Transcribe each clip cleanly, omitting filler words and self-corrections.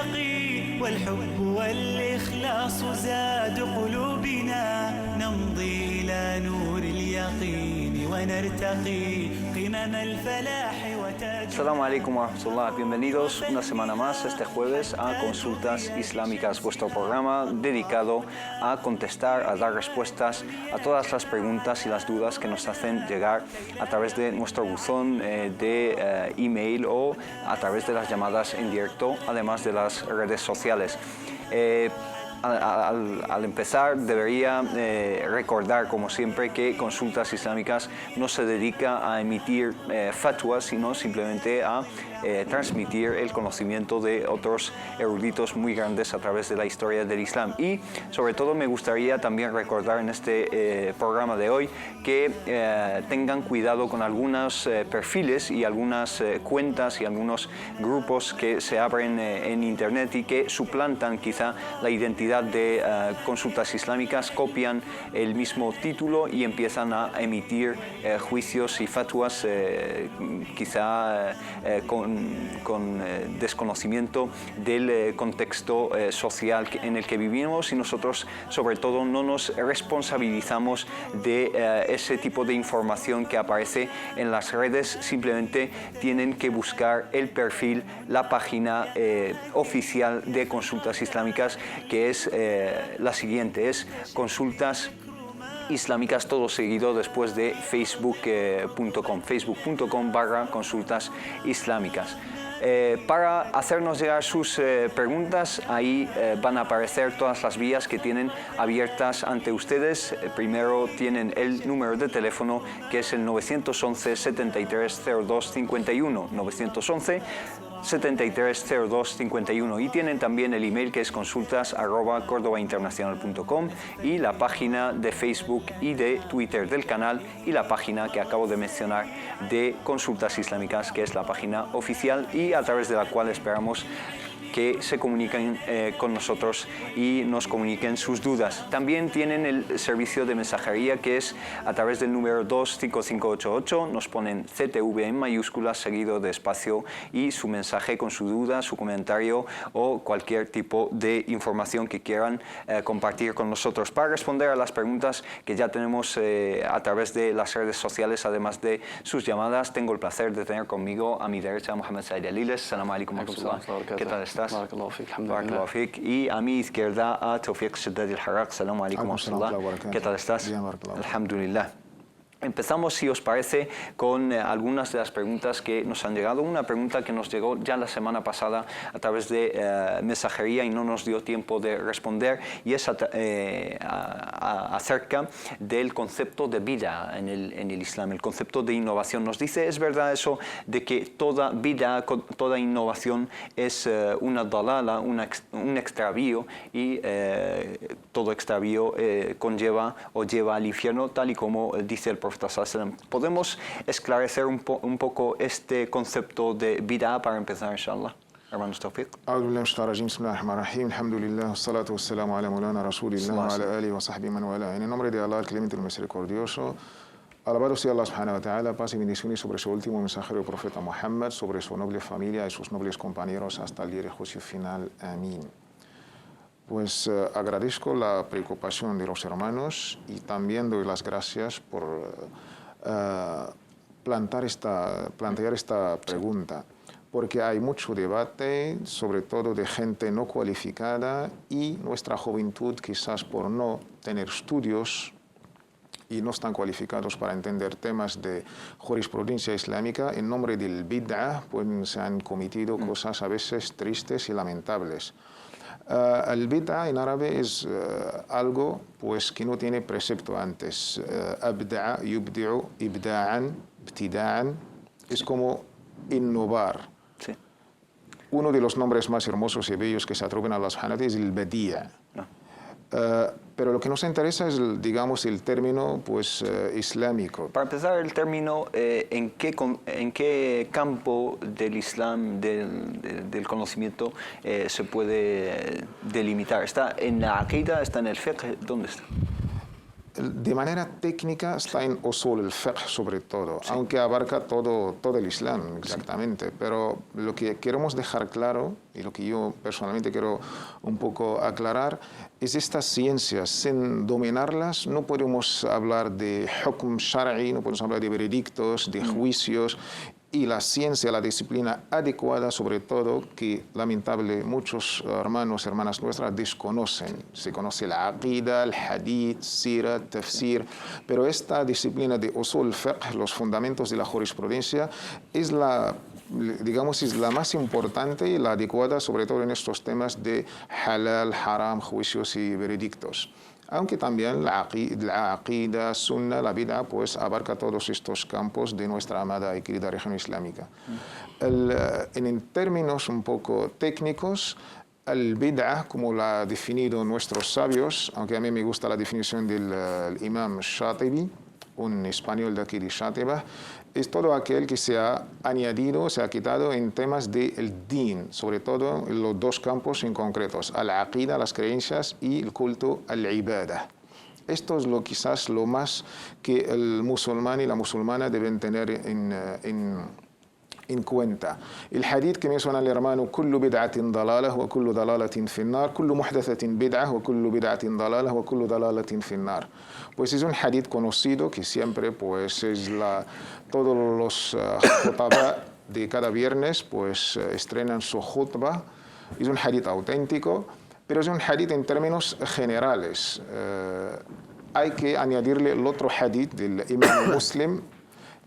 اليقين والحب والإخلاص زاد قلوبنا نمضي إلى نور اليقين ونرتقي قمم الفلاح وتاج. Assalamu alaikum wa rahmatullah. Bienvenidos una semana más este jueves a Consultas Islámicas, vuestro programa dedicado a contestar, a dar respuestas a todas las preguntas y las dudas que nos hacen llegar a través de nuestro buzón de email o a través de las llamadas en directo, además de las redes sociales. Al empezar debería recordar, como siempre, que Consultas Islámicas no se dedica a emitir fatwas, sino simplemente a transmitir el conocimiento de otros eruditos muy grandes a través de la historia del Islam. Y sobre todo me gustaría también recordar en este programa de hoy que tengan cuidado con algunos perfiles y algunas cuentas y algunos grupos que se abren en internet y que suplantan quizá la identidad de Consultas Islámicas, copian el mismo título y empiezan a emitir juicios y fatwas quizá con desconocimiento del contexto social en el que vivimos, y nosotros sobre todo no nos responsabilizamos de ese tipo de información que aparece en las redes. Simplemente tienen que buscar el perfil, la página oficial de Consultas Islámicas, que es la siguiente, es Consultas Islámicas, todo seguido después de facebook.com/consultas islámicas. Para hacernos llegar sus preguntas, ahí van a aparecer todas las vías que tienen abiertas ante ustedes. Primero tienen el número de teléfono, que es el 911 73 02 51, 911 730251, y tienen también el email, que es consultas@cordobainternacional.com, y la página de Facebook y de Twitter del canal, y la página que acabo de mencionar de Consultas Islámicas, que es la página oficial y a través de la cual esperamos que se comuniquen con nosotros y nos comuniquen sus dudas. También tienen el servicio de mensajería, que es a través del número 25588, nos ponen CTV en mayúsculas seguido de espacio y su mensaje con su duda, su comentario o cualquier tipo de información que quieran compartir con nosotros. Para responder a las preguntas que ya tenemos a través de las redes sociales, además de sus llamadas, tengo el placer de tener conmigo a mi derecha a Mohamed Said Aliles. Assalamu alaikum wa rahmatullah. ¿Qué tal estás? Barakallahu fik. Y a mi izquierda a Tawfiq Shaddad al-Harraq. Assalamu alaikum wa rahmatullah. ¿Qué tal estás? Alhamdulillah. Empezamos, si os parece, con algunas de las preguntas que nos han llegado. Una pregunta que nos llegó ya la semana pasada a través de mensajería y no nos dio tiempo de responder, y es acerca del concepto de bid'a en el Islam, el concepto de innovación. Nos dice, ¿es verdad eso de que toda bid'a, toda innovación es una dalala, un extravío, y todo extravío conlleva o lleva al infierno, tal y como dice el Profeta? ¿Podemos esclarecer un poco este concepto de bid'a para empezar, inshallah? Hermanos Tawfiq. أعوذ بالله من الشيطان الرجيم بسم الله الرحمن الرحيم الحمد لله والصلاة والسلام على مولانا رسول الله وعلى آله وصحبه من والاه. En el nombre de Allah, el clemente y el misericordioso, alabado sea Allah subhanahu wa ta'ala, paz y bendiciones sobre su último mensajero, el profeta Muhammad, sobre su noble familia y sus nobles compañeros hasta el día de juicio final. Amén. Pues agradezco la preocupación de los hermanos y también doy las gracias por plantear esta pregunta, porque hay mucho debate, sobre todo de gente no cualificada, y nuestra juventud, quizás por no tener estudios y no están cualificados para entender temas de jurisprudencia islámica, en nombre del bid'ah pues se han cometido cosas a veces tristes y lamentables. El bid'a en árabe es algo pues que no tiene precepto antes. Abda'a, yubdi'u, ibda'an, ibtida'an, es como innovar. Sí. Uno de los nombres más hermosos y bellos que se atribuyen a Allah subhanahu wa ta'ala es el badi'a. Pero lo que nos interesa es, digamos, el término pues, islámico. Para empezar, el término, ¿en qué campo del Islam, del conocimiento, se puede delimitar? ¿Está en la aqida? ¿Está en el fiqh? ¿Dónde está? de manera técnica está en usul al-fiqh sobre todo, aunque abarca todo el Islam exactamente. Pero lo que queremos dejar claro y lo que yo personalmente quiero un poco aclarar es estas ciencias. Sin dominarlas no podemos hablar de hukm shar'i, no podemos hablar de veredictos, de juicios. Y la ciencia, la disciplina adecuada, sobre todo, que lamentable muchos hermanos, hermanas nuestras desconocen. Se conoce la aqida, el hadith, sira, tafsir, pero esta disciplina de usul fiqh, los fundamentos de la jurisprudencia, es la, digamos, es la más importante y la adecuada, sobre todo en estos temas de halal, haram, juicios y veredictos. Aunque también la aqida, sunna, la bid'a, pues abarca todos estos campos de nuestra amada y querida región islámica. En términos un poco técnicos, el bid'a, como la han definido nuestros sabios, aunque a mí me gusta la definición del imam Shatibi, un español de aquí de Shatibah, es todo aquel que se ha añadido, se ha quitado en temas del din, sobre todo en los dos campos en concretos, al-aqida, las creencias, y el culto al-ibadah. Esto es quizás lo más que el musulmán y la musulmana deben tener en cuenta. El hadith que menciona el hermano, kullu bid'atin dalalah wa kullu dalalatin finnar, kullu muhdathatin bid'ah wa kullu bid'atin dalalah wa kullu dalalatin finnar. Pues es un hadith conocido que siempre pues es todos los khutbah de cada viernes pues estrenan su khutbah. Es un hadith auténtico, pero es un hadith en términos generales. Hay que añadirle el otro hadith del imam Muslim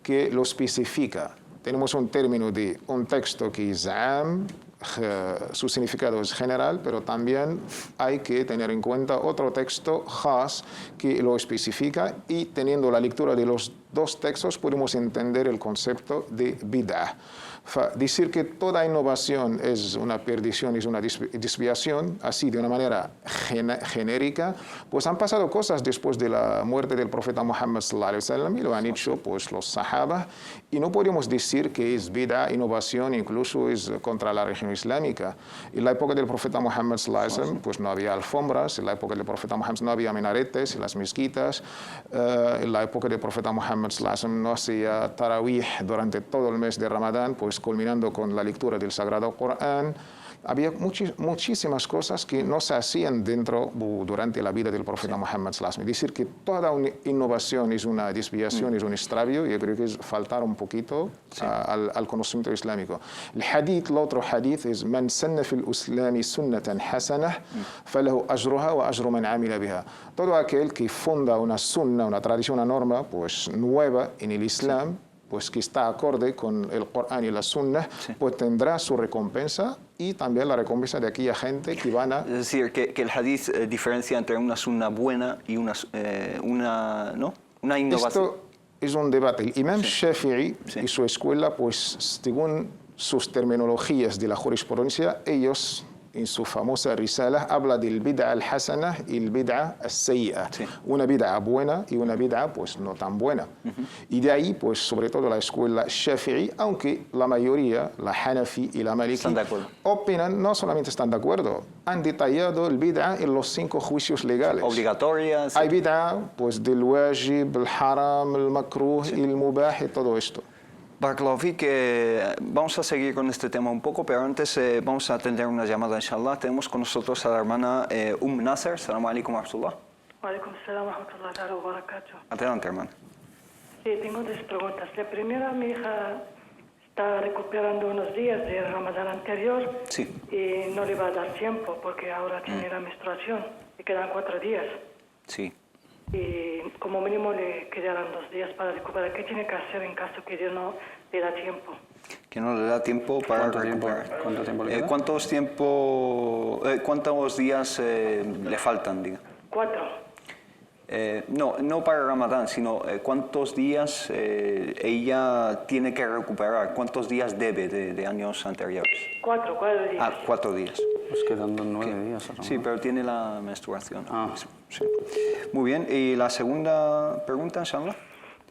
que lo especifica. Tenemos un término de un texto que es am, su significado es general, pero también hay que tener en cuenta otro texto, khas, que lo especifica, y teniendo la lectura de los dos textos podemos entender el concepto de bid'ah. Decir que toda innovación es una perdición, es una desviación, así de una manera genérica, pues han pasado cosas después de la muerte del profeta Muhammad sallallahu alaihi wasallam y lo han hecho pues los sahaba, y no podemos decir que es bid'ah, innovación, incluso es contra la religión islámica. En la época del profeta Muhammad sallallahu alaihi wasallam pues no había alfombras, en la época del profeta Muhammad no había minaretes en las mezquitas, en la época del profeta Muhammad sallallahu alaihi wasallam no hacía tarawih durante todo el mes de Ramadán, pues culminando con la lectura del Sagrado Corán. Había muchísimas cosas que no se hacían durante la vida del profeta Muhammad sallallahu alaihi wasallam. Decir que toda una innovación es una desviación, es un extravio, yo creo que es faltar un poquito al conocimiento islámico. El hadith, el otro hadith es man sanna fil islami sunnatan hasanah falahu ajruha wa ajru man amila biha. Todo aquel que funda una sunna, una tradición, una norma pues nueva en el Islam, pues que está acorde con el Corán y la Sunna, pues tendrá su recompensa y también la recompensa de aquella gente que van a... Es decir, que el hadith diferencia entre una sunna buena y una innovación. Esto es un debate. El imam Shafi'i y su escuela, pues según sus terminologías de la jurisprudencia, ellos en su famosa risala habla del bid'a al-hasana y el bid'a al-sayyi'a. Una bid'a buena y una bid'a pues no tan buena. Y de ahí pues sobre todo la escuela Shafi'i, aunque la mayoría, la Hanafi y la Maliki, opinan, no solamente están de acuerdo, han detallado el bid'a en los 5 juicios legales. Obligatorias. Hay bid'a pues del wajib, el haram, el makruh y el mubah y todo esto. Barakallahu fik, vamos a seguir con este tema un poco, pero antes vamos a atender una llamada, inshallah. Tenemos con nosotros a la hermana Nasser. Assalamu alaikum wa rahmatullah. Wa alaikum salam wa rahmatullahi wa barakatuh. Adelante, hermana. Sí, tengo 2 preguntas. La primera, mi hija está recuperando unos días del Ramadán anterior y no le va a dar tiempo porque ahora tiene la menstruación y quedan 4 días. Sí. Y como mínimo le quedarán 2 días para recuperar. ¿Qué tiene que hacer en caso que ya no le da tiempo? Que no le da tiempo para recuperar. ¿Cuánto tiempo le queda? ¿Cuántos días le faltan, diga? 4. No para Ramadán, sino cuántos días ella tiene que recuperar, cuántos días debe de años anteriores. 4 días. Ah, 4 días. Pues quedan 9 días. ¿No? Sí, pero tiene la menstruación. Ah. Sí. Muy bien, ¿y la segunda pregunta, inshallah?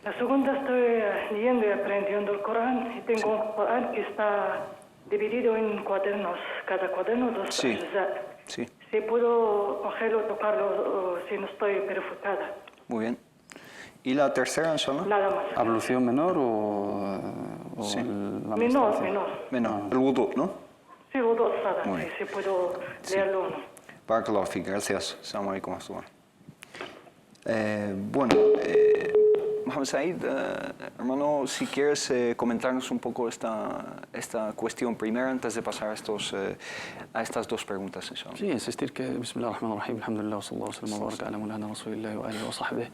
La segunda, estoy leyendo y aprendiendo el Corán y tengo un Corán que está dividido en cuadernos, cada cuaderno 2 ajzat. Sí. Si puedo cogerlo, tocarlo, si no estoy purificada. Muy bien. ¿Y la tercera, inshallah? Nada más. ¿Ablución menor o Sí. la Menor, menstruación? menor. Menor. El wudu, ¿no? Sí, Wudu Sada, Muy sí, bien. sí puedo leerlo o no. Barakallahu fik, gracias. Assalamu alaikum wa rahmatullah. Bueno, Mohamed Said, hermano, si quieres comentarnos un poco esta cuestión primero antes de pasar a estas dos preguntas, inshallah. Sí, insistir que, bismillahirrahmanirrahim, alhamdulillah, sallallahu alaihi wa sallam, ala mulana rasulillah wa alihi wa sahbihi.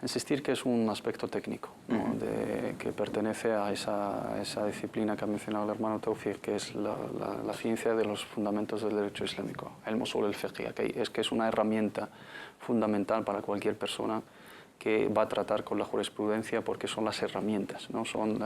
Insistir que es un aspecto técnico, ¿no? Que pertenece a esa disciplina que ha mencionado el hermano Tawfiq, que es la ciencia de los fundamentos del derecho islámico, el usul al-fiqh, que es una herramienta fundamental para cualquier persona que va a tratar con la jurisprudencia, porque son las herramientas, ¿no? Son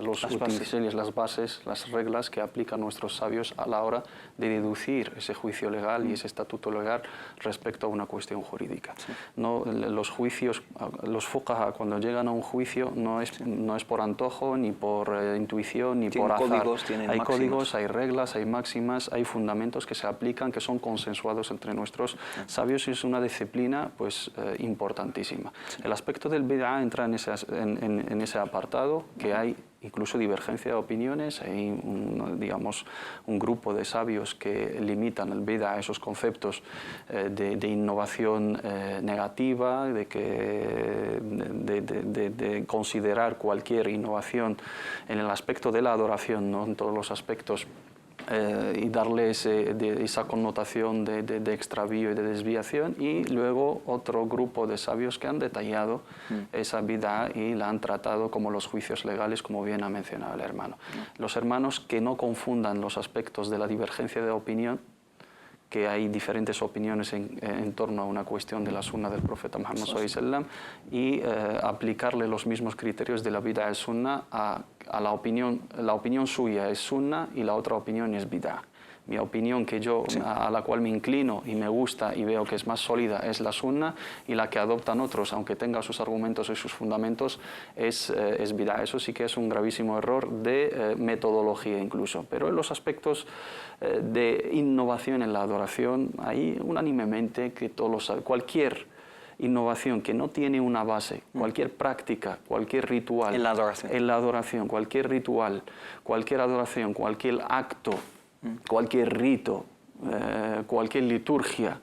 los utensilios, las bases, las reglas que aplican nuestros sabios a la hora de deducir ese juicio legal y ese estatuto legal respecto a una cuestión jurídica. Sí. No, los juicios, los fuqaha, cuando llegan a un juicio, no es por antojo, ni por intuición, ni por azar. Hay códigos, hay reglas, hay máximas, hay fundamentos que se aplican, que son consensuados entre nuestros sabios, y es una disciplina pues, importantísima. El aspecto del bid'ah entra en ese apartado, que hay incluso divergencia de opiniones. Hay un grupo de sabios que limitan el bid'ah a esos conceptos de innovación negativa, de considerar cualquier innovación en el aspecto de la adoración, no en todos los aspectos, y darle esa connotación de extravío y de desviación. Y luego otro grupo de sabios que han detallado esa bid'ah y la han tratado como los juicios legales, como bien ha mencionado el hermano. Los hermanos que no confundan los aspectos de la divergencia de opinión, que hay diferentes opiniones en torno a una cuestión de la sunna del profeta Muhammad sallallahu alaihi wasallam, y aplicarle los mismos criterios de la bid'ah al sunna a la opinión suya es sunna y la otra opinión es bid'ah. Mi opinión a la cual me inclino y me gusta y veo que es más sólida es la sunna, y la que adoptan otros, aunque tenga sus argumentos y sus fundamentos, es bid'ah. Eso sí que es un gravísimo error de metodología incluso. Pero en los aspectos de innovación en la adoración, hay unánimemente que cualquier innovación que no tiene una base, cualquier práctica, cualquier ritual, en la adoración, cualquier ritual, cualquier adoración, cualquier acto, cualquier rito, cualquier liturgia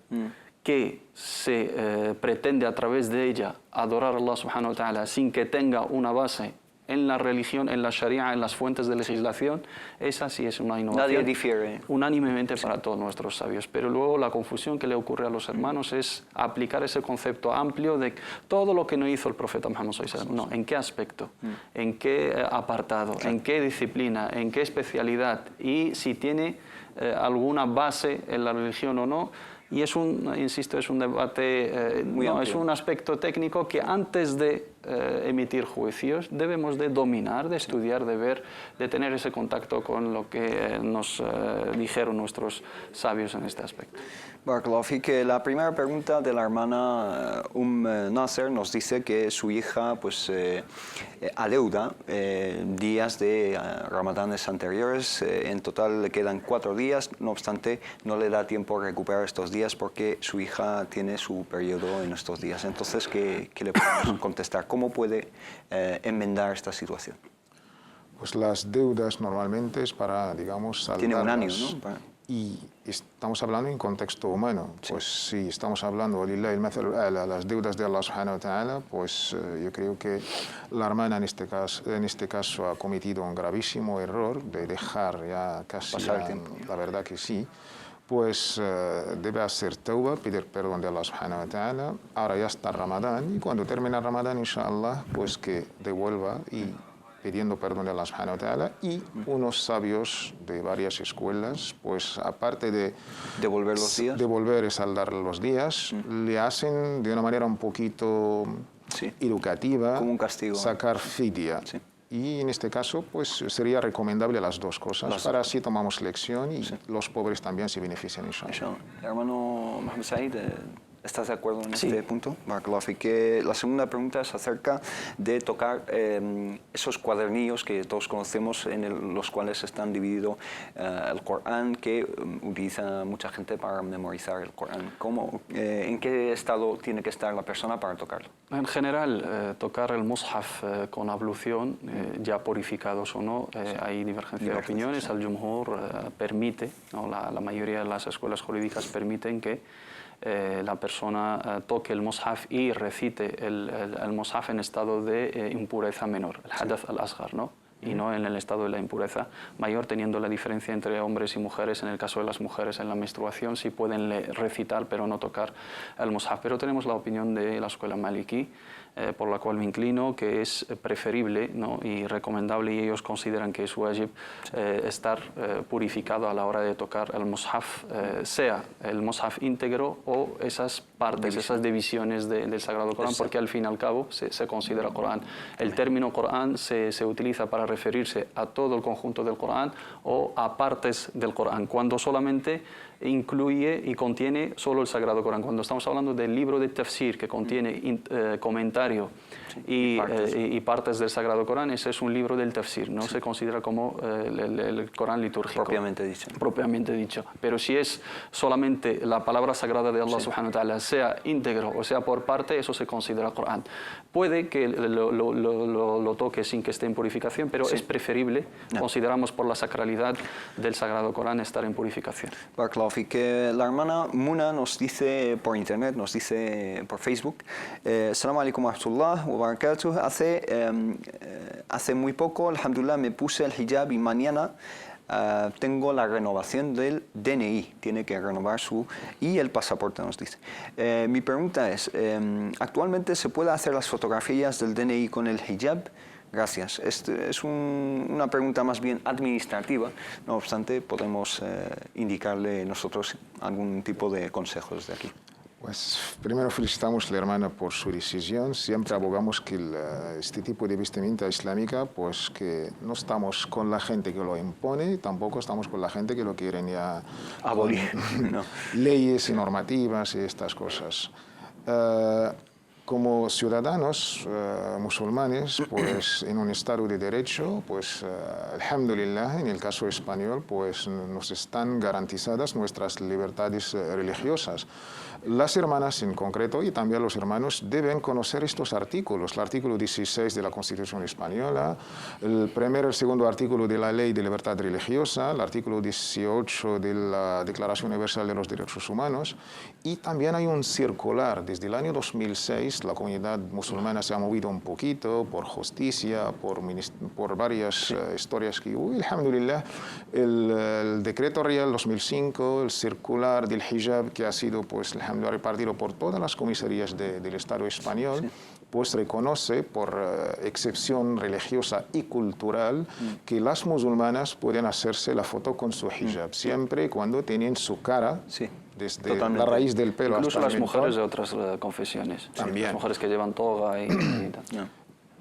que se pretende a través de ella adorar a Allah subhanahu wa ta'ala sin que tenga una base en la religión, en la sharia, en las fuentes de legislación, esa sí es una innovación. Nadie difiere. Unánimemente para todos nuestros sabios. Pero luego la confusión que le ocurre a los hermanos es aplicar ese concepto amplio de todo lo que no hizo el profeta Muhammad sallallahu alaihi wasallam. No, ¿en qué aspecto? ¿En qué apartado? ¿En qué disciplina? ¿En qué especialidad? Y si tiene alguna base en la religión o no. Y es insisto, es un debate, es un aspecto técnico que antes de emitir juicios debemos de dominar, de estudiar, de ver, de tener ese contacto con lo que nos dijeron nuestros sabios en este aspecto. Barakallahu fik. La primera pregunta de la hermana Nasser nos dice que su hija pues adeuda días de ramadanes anteriores. En total le quedan 4 días, no obstante no le da tiempo a recuperar estos días porque su hija tiene su periodo en estos días. Entonces, ¿qué le podemos contestar? ¿Cómo puede enmendar esta situación? Pues las deudas normalmente es para, digamos, saldarlas. Tiene un año, ¿no? Y estamos hablando en contexto humano. Sí. Pues si estamos hablando de las deudas de Allah subhanahu wa ta'ala, pues yo creo que la hermana en este caso ha cometido un gravísimo error de dejar ya casi pasar el tiempo. La verdad que sí. Pues debe hacer tauba, pedir perdón de Allah subhanahu wa ta'ala. Ahora ya está Ramadán, y cuando termine Ramadán, inshallah, pues que devuelva y pidiendo perdón de Allah subhanahu wa ta'ala. Y unos sabios de varias escuelas, pues aparte de devolver los días, devolver y saldar los días, le hacen de una manera un poquito educativa, como un castigo, sacar fidya. Sí. Y en este caso, pues sería recomendable las dos cosas, para así tomamos lección y los pobres también se benefician. Hermano Mohamed Said, ¿Estás de acuerdo en Sí. este punto? Barakallahu fik. La segunda pregunta es acerca de tocar esos cuadernillos que todos conocemos en los cuales están dividido el Corán, que utiliza mucha gente para memorizar el Corán. ¿En qué estado tiene que estar la persona para tocarlo? En general, tocar el mushaf con ablución, ya purificados o no, hay divergencia de opiniones. sí. El Jumhur permite, ¿no? La mayoría de las escuelas jurídicas permiten que la persona toque el mushaf y recite el mushaf en estado de impureza menor, el hadath al-asghar, ¿no? Y no en el estado de la impureza mayor, teniendo la diferencia entre hombres y mujeres. En el caso de las mujeres en la menstruación sí pueden recitar pero no tocar el mushaf. Pero tenemos la opinión de la escuela maliki, por la cual me inclino, que es preferible, ¿no? y recomendable, y ellos consideran que es wajib estar purificado a la hora de tocar el mushaf, sea el mushaf íntegro o esas partes, esas divisiones del Sagrado Corán, porque al fin y al cabo se considera Corán. El término Corán se utiliza para referirse a todo el conjunto del Corán o a partes del Corán, cuando solamente incluye y contiene solo el Sagrado Corán. Cuando estamos hablando del libro de tafsir, que contiene comentario y partes del Sagrado Corán, ese es un libro del tafsir, no se considera como el Corán litúrgico. Propiamente dicho. Propiamente dicho. Pero si es solamente la palabra sagrada de Allah subhanahu wa ta'ala, sea íntegro o sea por parte, eso se considera Corán. Puede que lo toque sin que esté en purificación, pero es preferible, consideramos por la sacralidad del Sagrado Corán, estar en purificación. Barakallahu fik. La hermana Muna nos dice por internet, nos dice por Facebook, Assalamu alaikum wa rahmatullah wa barakatuh. Hace muy poco, alhamdulillah, me puse el hijab y mañana tengo la renovación del DNI, tiene que renovar y el pasaporte, nos dice. Mi pregunta es, ¿actualmente se puede hacer las fotografías del DNI con el hijab? Gracias. Es una pregunta más bien administrativa, no obstante podemos indicarle nosotros algún tipo de consejos de aquí. Pues primero felicitamos a la hermana por su decisión. Siempre abogamos que este tipo de vestimenta islámica, pues que no estamos con la gente que lo impone, tampoco estamos con la gente que lo quieren ya abolir, no. Leyes y normativas y estas cosas. Como ciudadanos musulmanes, pues en un Estado de Derecho, pues alhamdulillah, en el caso español, pues nos están garantizadas nuestras libertades religiosas. Las hermanas en concreto y también los hermanos deben conocer estos artículos, el artículo 16 de la Constitución Española, el primero y el segundo artículo de la Ley de Libertad Religiosa, el artículo 18 de la Declaración Universal de los Derechos Humanos, y también hay un circular. Desde el año 2006 la comunidad musulmana se ha movido un poquito por justicia, por varias historias que hubo. Alhamdulillah, el decreto real 2005, el circular del hijab que ha sido pues repartido por todas las comisarías del Estado español, pues reconoce por excepción religiosa y cultural que las musulmanas pueden hacerse la foto con su hijab, siempre y cuando tienen su cara desde la raíz del pelo incluso hasta las el mujeres de mentón. otras confesiones. También. Las mujeres que llevan toga y tal.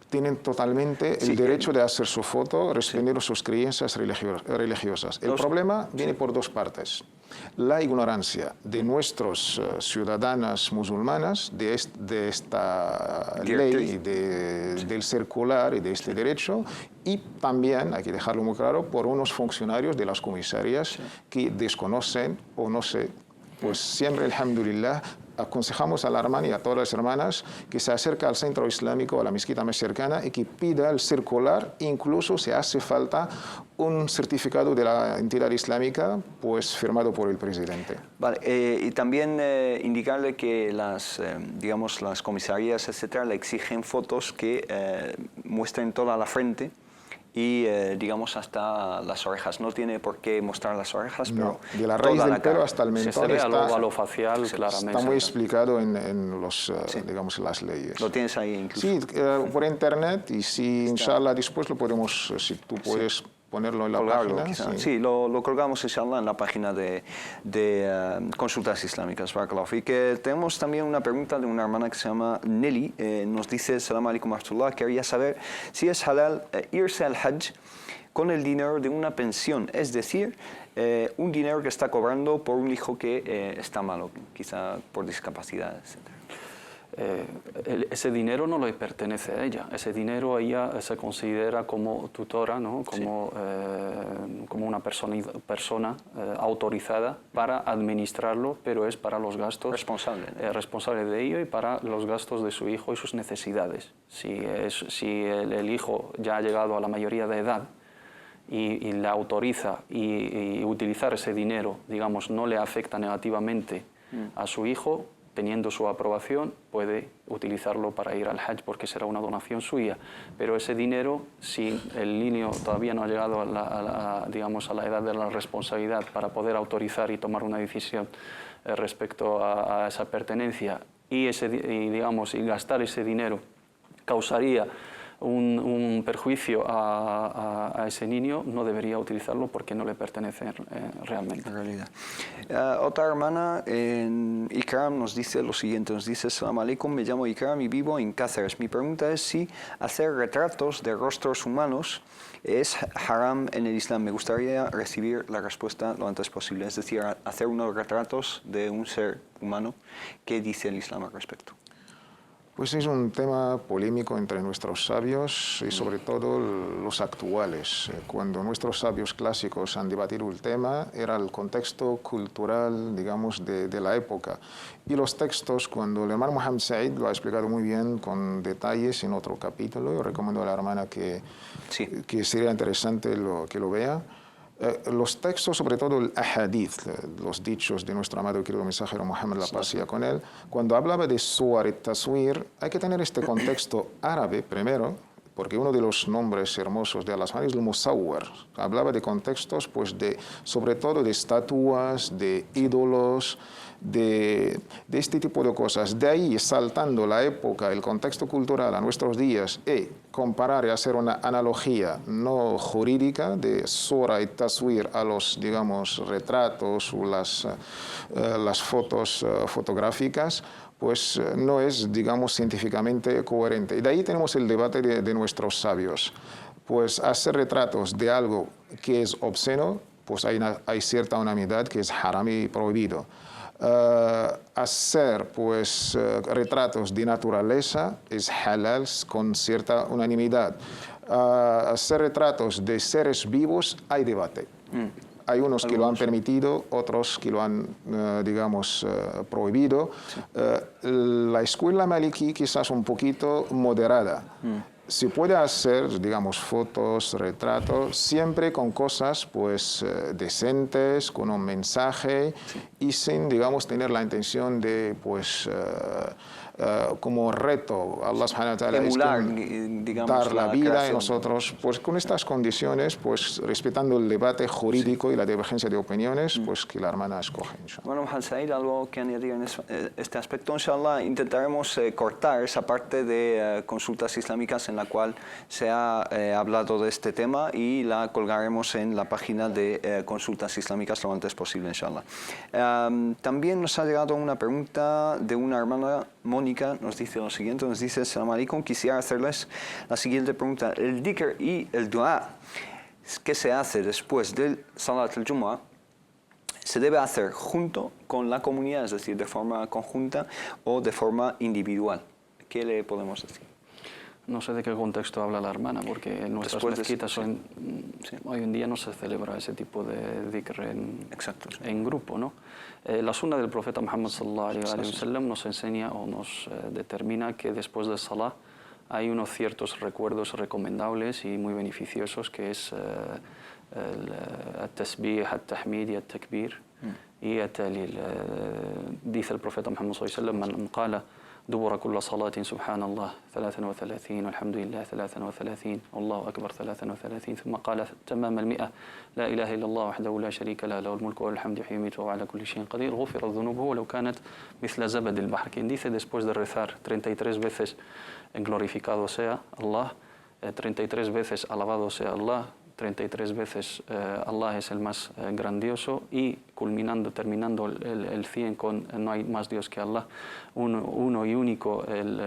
Tienen totalmente el derecho de hacer su foto respondiendo a sus creencias religiosas. El problema viene por dos partes. La ignorancia de nuestros ciudadanas musulmanas de esta ley, del circular y de este derecho, y también, hay que dejarlo muy claro, por unos funcionarios de las comisarías que desconocen o no sé. Pues siempre, alhamdulillah, aconsejamos a la hermana y a todas las hermanas que se acerque al centro islámico, a la mezquita más cercana, y que pida el circular, incluso si hace falta un certificado de la entidad islámica, pues firmado por el presidente. Vale, y también indicarle que las comisarías, etcétera, le exigen fotos que muestren toda la frente y digamos hasta las orejas. No tiene por qué mostrar las orejas, pero de la raíz del pelo hasta el mentón. mentón Se ve a lo facial claramente. Está muy explicado en los, digamos, las leyes. ¿Lo tienes ahí incluso? Sí, por internet, y si inshallah después lo podemos, si tú puedes ponerlo en la página. Sí, lo colgamos inshallah en la página de Consultas Islámicas. Y que tenemos también una pregunta de una hermana que se llama Nelly. Nos dice, Assalamu alaikum wa rahmatullah, quería saber si es halal irse al Hajj con el dinero de una pensión, es decir, un dinero que está cobrando por un hijo que está malo, quizá por discapacidad, etc. Ese dinero no le pertenece a ella, ese dinero ella se considera como tutora, ¿no? Como, como una persona autorizada para administrarlo, pero es para los gastos responsable de ello y para los gastos de su hijo y sus necesidades. Si el hijo ya ha llegado a la mayoría de edad y le autoriza y utilizar ese dinero, digamos, no le afecta negativamente a su hijo, teniendo su aprobación, puede utilizarlo para ir al Hajj porque será una donación suya. Pero ese dinero, si el niño todavía no ha llegado digamos, a la edad de la responsabilidad para poder autorizar y tomar una decisión respecto a esa pertenencia y gastar ese dinero causaría un perjuicio a ese niño, no debería utilizarlo porque no le pertenece realmente. En realidad. Otra hermana en Ikram nos dice lo siguiente, nos dice: Assalamu alaikum, me llamo Ikram y vivo en Cáceres. Mi pregunta es si hacer retratos de rostros humanos es haram en el Islam. Me gustaría recibir la respuesta lo antes posible, es decir, hacer unos retratos de un ser humano. ¿Qué dice el Islam al respecto? Pues es un tema polémico entre nuestros sabios y sobre todo los actuales. Cuando nuestros sabios clásicos han debatido el tema, era el contexto cultural, digamos, de la época. Y los textos, cuando el hermano Mohammed Said lo ha explicado muy bien con detalles en otro capítulo, yo recomiendo a la hermana que sería interesante que lo vea. Los textos, sobre todo el ahadith, los dichos de nuestro amado y querido mensajero Muhammad, la paz sea con él, cuando hablaba de suwar y taswir, hay que tener este contexto árabe primero, porque uno de los nombres hermosos de Allah es el musawwar. Hablaba de contextos, pues, sobre todo de estatuas, de ídolos, de este tipo de cosas. De ahí, saltando la época, el contexto cultural a nuestros días, y comparar y hacer una analogía no jurídica de sura y taswir a los, digamos, retratos o las fotos fotográficas, pues no es, digamos, científicamente coherente. Y de ahí tenemos el debate de nuestros sabios. Pues hacer retratos de algo que es obsceno, pues hay cierta unanimidad que es haram y prohibido. Hacer pues retratos de naturaleza es halal con cierta unanimidad. Hacer retratos de seres vivos hay debate. Hay unos que lo han permitido, otros que lo han, digamos, prohibido. La escuela maliki quizás un poquito moderada. Se puede hacer, digamos, fotos, retratos, siempre con cosas, pues, decentes, con un mensaje y sin, digamos, tener la intención de, pues, como reto a Allah subhanahu wa ta'ala, emular, dar la vida creación. Y nosotros, pues, con estas condiciones, pues, respetando el debate jurídico y la divergencia de opiniones, pues, que la hermana escoge. Bueno, Mohammed Said, algo que añadir en este aspecto. Inshallah, intentaremos cortar esa parte de consultas islámicas en la cual se ha hablado de este tema y la colgaremos en la página de consultas islámicas lo antes posible, inshallah. También nos ha llegado una pregunta de una hermana, Mónica, nos dice lo siguiente, nos dice: Assalamu alaikum, quisiera hacerles la siguiente pregunta. El dhikr y el dua que se hace después del Salat al-Jumu'ah se debe hacer junto con la comunidad, es decir, de forma conjunta o de forma individual. ¿Qué le podemos decir? No sé de qué contexto habla la hermana, porque en nuestras mezquitas hoy en día no se celebra ese tipo de dhikr en grupo, ¿no? La sunna del profeta Muhammad sallallahu alaihi wasallam nos enseña o nos determina que después del salah hay unos ciertos recuerdos recomendables y muy beneficiosos, que es el tasbih, el tahmid y el takbir y el talil. Dice el profeta Muhammad sallallahu alaihi wasallam: man qala دبر كل صلاة سبحان الله 33 والحمد لله 33 والله أكبر 33 ثم قال تمام 100 لا إله إلا الله وحده لا شريك له له الملك والحمد يحيي ويميت وهو على كل شيء قدير غفرت ذنوبه ولو كانت مثل زبد البحر. Quien dice después de rezar 33 veces glorificado sea Allah, 33 veces alabado sea Allah, 33 veces Allah es el más grandioso, y terminando el 100 con no hay más Dios que Allah, uno y único, el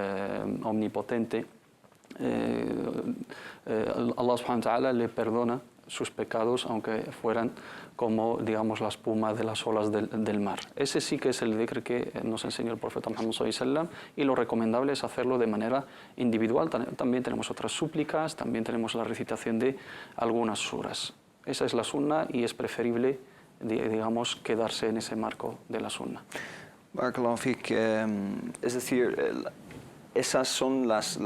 omnipotente, Allah subhanahu wa ta'ala le perdona sus pecados, aunque fueran como, digamos, la espuma de las olas del mar. Ese sí que es el dhikr que nos enseñó el profeta Muhammad sallallahu alaihi wasallam, y lo recomendable es hacerlo de manera individual. También tenemos otras súplicas, también tenemos la recitación de algunas suras. Esa es la sunna y es preferible, digamos, quedarse en ese marco de la sunna. Barakallahu fik, es decir, esas son las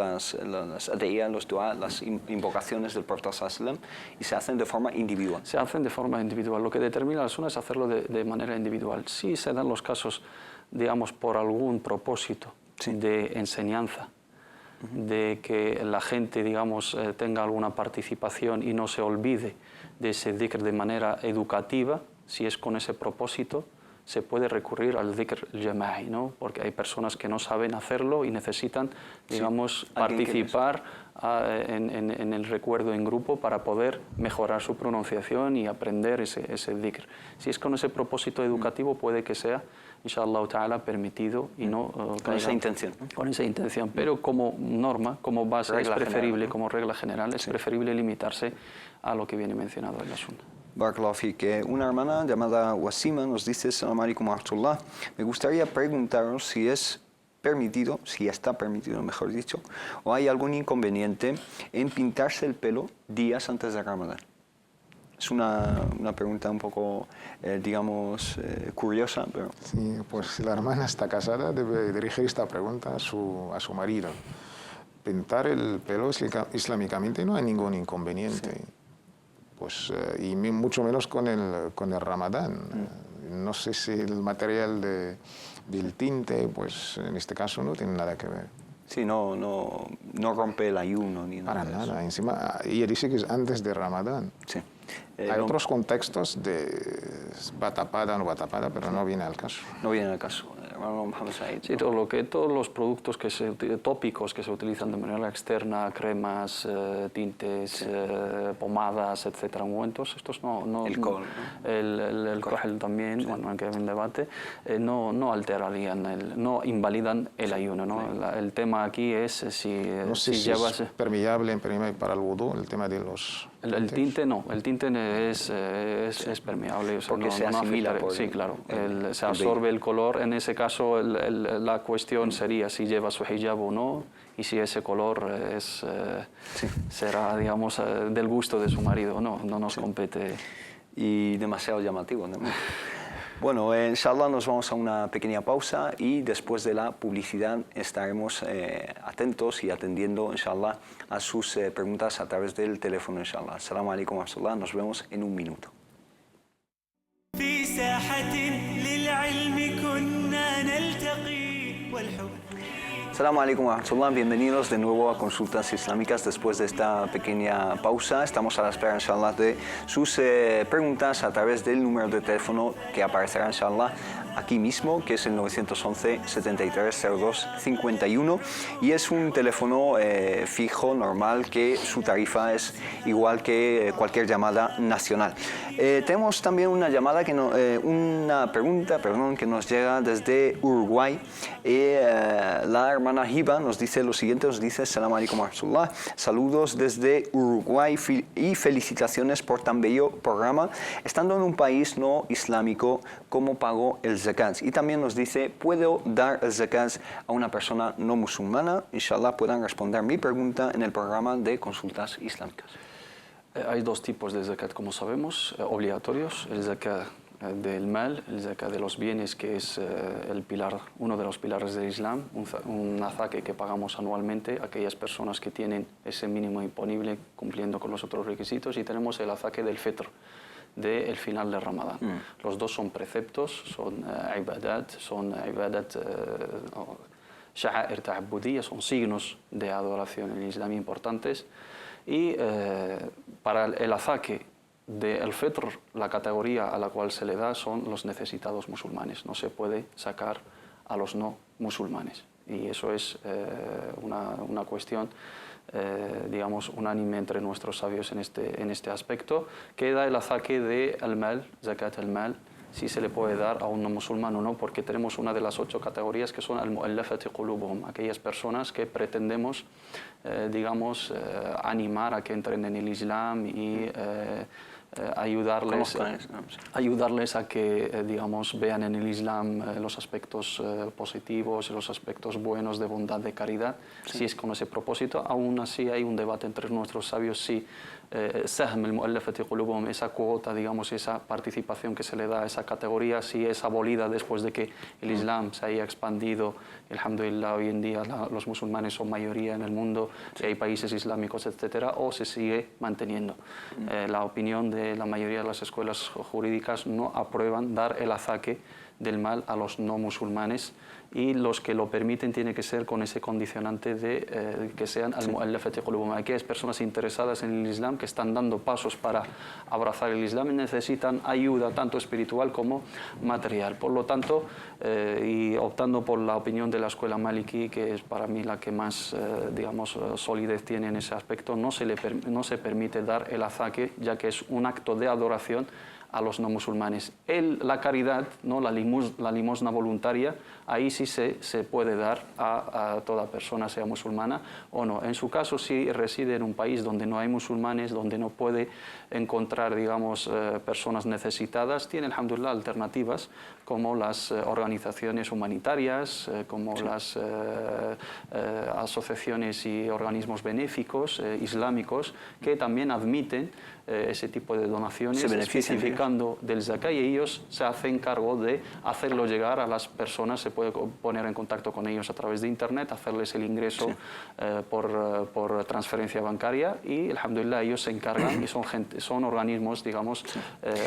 adiyas, los dua, las invocaciones del profeta sallallahu alaihi wasallam, y se hacen de forma individual. Se hacen de forma individual. Lo que determina la sunna es hacerlo de manera individual. Sí se dan los casos, digamos, por algún propósito de enseñanza, de que la gente, digamos, tenga alguna participación y no se olvide de ese dhikr de manera educativa. Si es con ese propósito, se puede recurrir al dhikr jama'i, ¿no? Porque hay personas que no saben hacerlo y necesitan, digamos, participar en el recuerdo en grupo para poder mejorar su pronunciación y aprender ese dhikr. Si es con ese propósito educativo, puede que sea, inshallah ta'ala, permitido y no con esa intención, ¿no? Con esa intención, pero como norma, como base, regla es preferible, general, ¿no? Como regla general, es preferible limitarse a lo que viene mencionado en la sunna. Barakallahu fik. Una hermana llamada Wasima nos dice: Assalamu alaikum wa rahmatullah. Me gustaría preguntaros si es permitido, si está permitido, mejor dicho, o hay algún inconveniente en pintarse el pelo días antes de Ramadán. Es una pregunta un poco, digamos, curiosa, pero... Sí, pues si la hermana está casada, debe dirigir esta pregunta a su marido. Pintar el pelo islámicamente no hay ningún inconveniente. Sí. Pues, y mucho menos con el Ramadán. No sé si el material del tinte, pues en este caso no tiene nada que ver. Sí, no rompe el ayuno ni nada. Para nada. Encima, ella dice que es antes de Ramadán. Sí. Hay otros contextos de va tapada o no va tapada, pero no viene al caso. No viene al caso. Sí, todos los productos tópicos que se utilizan de manera externa, cremas, tintes, pomadas, etcétera, ungüentos, estos no el kohl, ¿no? El kohl también, sí. Bueno, aunque hay un debate, no alterarían, no invalidan el ayuno, ¿no? Sí. El tema aquí es si llevas... es permeable para el vudú, el tema de los... El tinte no, el tinte es permeable, o sea, porque se asimila por sí, claro, se absorbe el color. En ese caso la cuestión sería si lleva su hijab o no, y si ese color será, digamos, del gusto de su marido o no nos compete. Y demasiado llamativo, ¿no? Bueno, inshallah nos vamos a una pequeña pausa y después de la publicidad estaremos atentos y atendiendo, inshallah, a sus preguntas a través del teléfono, inshallah. Assalamu alaikum wa rahmatullah, nos vemos en un minuto. Assalamu alaikum wa rahmatullah, bienvenidos de nuevo a Consultas Islámicas. Después de esta pequeña pausa estamos a la espera, inshallah, de sus preguntas a través del número de teléfono que aparecerá, inshallah, aquí mismo, que es el 911 73 02 51, y es un teléfono fijo, normal, que su tarifa es igual que cualquier llamada nacional. Tenemos también una llamada una pregunta, que nos llega desde Uruguay. La hermana Hiba nos dice lo siguiente, nos dice: Assalamu alaikum wa rahmatullah, saludos desde Uruguay y felicitaciones por tan bello programa. Estando en un país no islámico, ¿cómo pago el zakat? Y también nos dice: ¿puedo dar el zakat a una persona no musulmana? Inshallah puedan responder mi pregunta en el programa de Consultas Islámicas. Hay dos tipos de zakat, como sabemos, obligatorios: el zakat del mal, el zakat de los bienes, que es uno de los pilares del Islam, un zakat que pagamos anualmente a aquellas personas que tienen ese mínimo imponible cumpliendo con los otros requisitos, y tenemos el zakat del fitr, del final de Ramadán. Los dos son preceptos, son ibadat, sha'air ta'abbudiyya, son signos de adoración en el Islam importantes, y para el zakat del fitr, la categoría a la cual se le da son los necesitados musulmanes. No se puede sacar a los no musulmanes. Y eso es una cuestión, digamos, unánime entre nuestros sabios en este aspecto. Queda el zakat de al-mal, zakat al-mal, si se le puede dar a un no musulmán o no, porque tenemos una de las 8 categorías que son al-mu'allafati qulubuhum, aquellas personas que pretendemos, digamos, animar a que entren en el Islam y ayudarles a que, digamos, vean en el Islam los aspectos positivos y los aspectos buenos de bondad, de caridad. Si es con ese propósito, aún así hay un debate entre nuestros sabios si sahm al-mu'allafati qulubuhum, esa cuota, digamos, esa participación que se le da a esa categoría, si es abolida después de que el Islam se haya expandido. Alhamdulillah, hoy en día los musulmanes son mayoría en el mundo, si hay países islámicos, etcétera, o se sigue manteniendo. La opinión de la mayoría de las escuelas jurídicas no aprueban dar el azaque del mal a los no musulmanes, y los que lo permiten tiene que ser con ese condicionante de que sean al-mu'allafati qulubuhum, aquellas personas interesadas en el Islam que están dando pasos para abrazar el Islam y necesitan ayuda tanto espiritual como material. Por lo tanto, y optando por la opinión de la escuela maliki, que es para mí la que más, digamos, solidez tiene en ese aspecto, no se permite dar el azaque, ya que es un acto de adoración a los no musulmanes. La caridad, ¿no? la limosna voluntaria, ahí sí se puede dar a toda persona, sea musulmana o no. En su caso, si reside en un país donde no hay musulmanes, donde no puede encontrar, digamos, personas necesitadas, tiene, alhamdulillah, alternativas como las organizaciones humanitarias, como las asociaciones y organismos benéficos islámicos, que también admiten ese tipo de donaciones, especificando del zakat, y ellos se hacen cargo de hacerlo llegar a las personas. Se puede poner en contacto con ellos a través de internet, hacerles el ingreso por transferencia bancaria, y alhamdulillah ellos se encargan, y son organismos, digamos,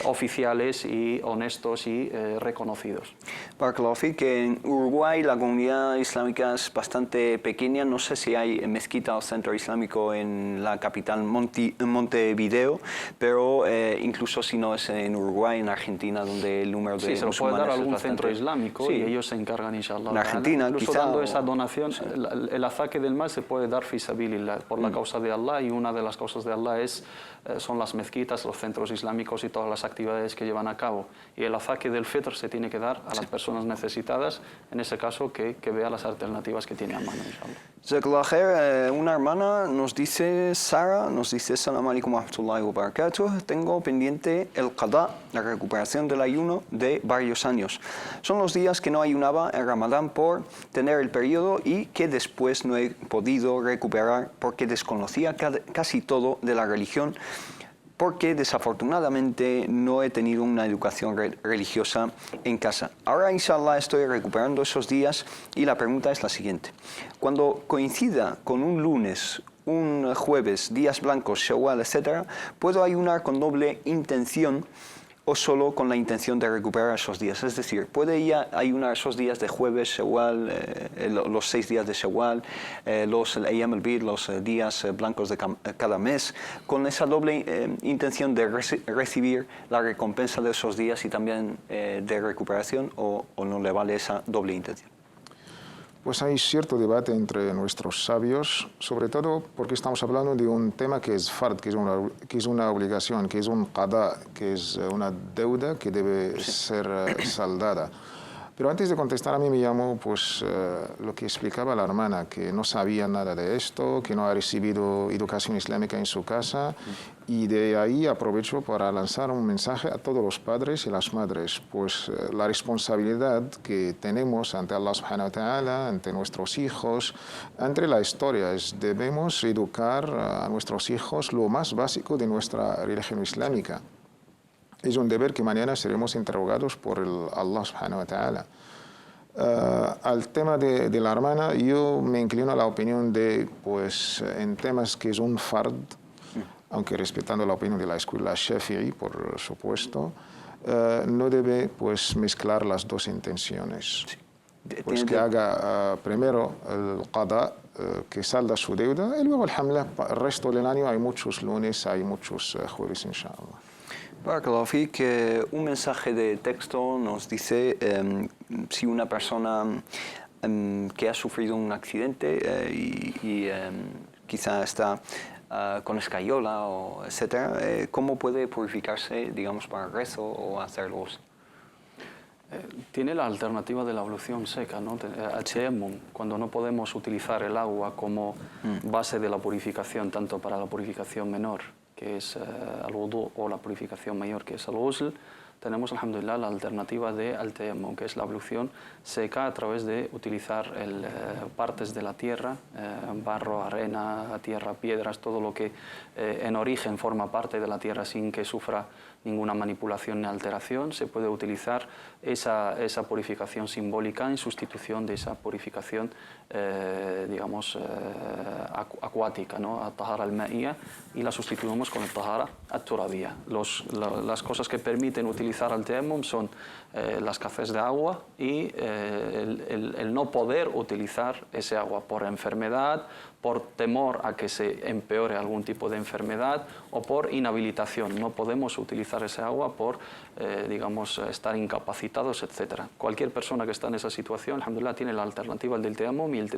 oficiales y honestos y reconocidos. Barakallahu fik, que en Uruguay la comunidad islámica es bastante pequeña. No sé si hay mezquita o centro islámico en la capital Montevideo, pero incluso si no es en Uruguay, en Argentina, donde el número de se lo puede dar a algún bastante... centro islámico, y ellos se encargan, inshallah. En Argentina, incluso quizá, dando esa donación, el azaque del mal se puede dar fi sabilillah, por la causa de Allah, y una de las causas de Allah son las mezquitas, los centros islámicos y todas las actividades que llevan a cabo. Y el azaque del fitr se tiene que dar a las personas necesitadas, en ese caso que vea las alternativas que tiene a mano, inshallah. Jazakallah khair. Una hermana nos dice, Sara, nos dice: Assalamu alaikum wa rahmatullahi wa barakatuh. Tengo pendiente el qadá, la recuperación del ayuno de varios años. Son los días que no ayunaba en Ramadán por tener el periodo, y que después no he podido recuperar porque desconocía casi todo de la religión, porque desafortunadamente no he tenido una educación religiosa en casa. Ahora, inshallah, estoy recuperando esos días, y la pregunta es la siguiente. Cuando coincida con un lunes, un jueves, días blancos, Shawwal, etc., ¿puedo ayunar con doble intención o solo con la intención de recuperar esos días? Es decir, ¿puede ya ayunar esos días de jueves, Shawwal, los 6 días de Shawwal, los Ayyam al-Bid, los días blancos de cada mes, con esa doble intención de recibir la recompensa de esos días y también de recuperación, o no le vale esa doble intención? Pues hay cierto debate entre nuestros sabios, sobre todo porque estamos hablando de un tema que es fard, que es una obligación, que es un qadá, que es una deuda que debe ser saldada. Pero antes de contestar, a mí me llamó pues, lo que explicaba la hermana, que no sabía nada de esto, que no ha recibido educación islámica en su casa, y de ahí aprovecho para lanzar un mensaje a todos los padres y las madres, pues la responsabilidad que tenemos ante Allah subhanahu wa ta'ala, ante nuestros hijos, ante la historia, debemos educar a nuestros hijos lo más básico de nuestra religión islámica. Es un deber que mañana seremos interrogados por Allah subhanahu wa ta'ala. Al tema de la hermana, yo me inclino a la opinión de, pues, en temas que es un fard, aunque respetando la opinión de la escuela Shafi'i, por supuesto, no debe, pues, mezclar las dos intenciones. Pues que haga primero el qadá, que salda su deuda, y luego alhamdulillah, el resto del año hay muchos lunes, hay muchos jueves, inshallah. Barakallahu fik, un mensaje de texto nos dice si una persona que ha sufrido un accidente y quizá está con escayola, o etcétera, ¿cómo puede purificarse, digamos, para el rezo o hacer los? Tiene la alternativa de la ablución seca, ¿no? El tayammum, cuando no podemos utilizar el agua como base de la purificación, tanto para la purificación menor, que es el wudu, o la purificación mayor, que es el ghusl, tenemos, alhamdulillah, la alternativa de al tayammum, que es la ablución seca a través de utilizar partes de la tierra, barro, arena, tierra, piedras, todo lo que en origen forma parte de la tierra sin que sufra ninguna manipulación ni alteración. Se puede utilizar esa purificación simbólica en sustitución de esa purificación, digamos, acuática, ¿no? At-tahara al-ma'iyya, y la sustituimos con el tahara at-turabiyya. Las cosas que permiten utilizar el tayammum son la escasez de agua y el no poder utilizar ese agua por enfermedad, por temor a que se empeore algún tipo de enfermedad o por inhabilitación. No podemos utilizar ese agua por, digamos, estar incapacitados, etc. Cualquier persona que está en esa situación, alhamdulillah, tiene la alternativa del tayammum, y el